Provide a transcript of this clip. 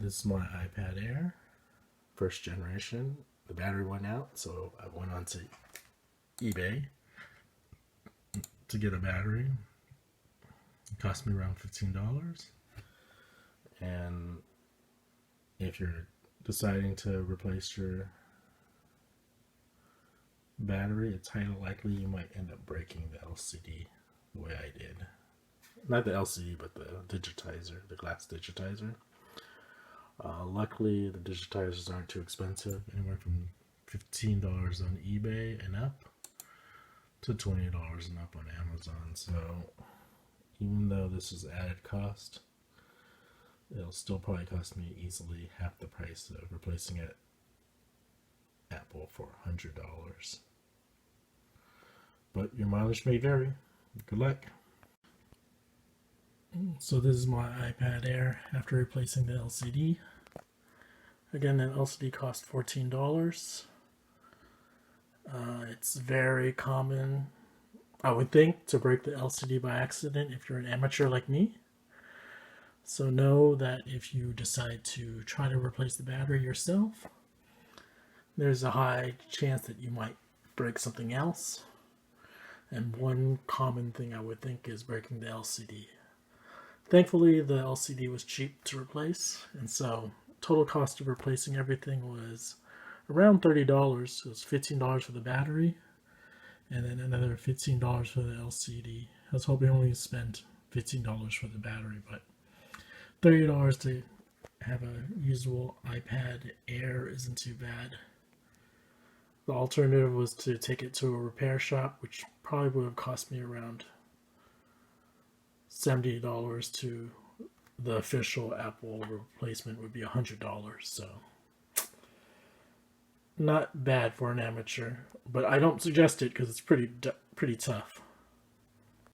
This is my iPad Air, first generation. The battery went out, so I went onto eBay to get a battery. It cost me around $15. And if you're deciding to replace your battery, it's highly likely you might end up breaking the LCD the way I did. Not the LCD, but the digitizer, the glass digitizer. Luckily, the digitizers aren't too expensive, anywhere from $15 on eBay and up to $20 and up on Amazon. So even though this is added cost, it'll still probably cost me easily half the price of replacing it Apple for $100. But your mileage may vary. Good luck. So this is my iPad Air after replacing the LCD. Again, an LCD cost $14. It's very common, I would think, to break the LCD by accident if you're an amateur like me. So know that if you decide to try to replace the battery yourself, there's a high chance that you might break something else. And one common thing I would think is breaking the LCD. Thankfully, the LCD was cheap to replace, and so total cost of replacing everything was around $30. It was $15 for the battery, and then another $15 for the LCD. I was hoping only to spend $15 for the battery, but $30 to have a usable iPad Air isn't too bad. The alternative was to take it to a repair shop, which probably would have cost me around $70 to the official Apple replacement would be $100. So not bad for an amateur, but I don't suggest it because it's pretty tough.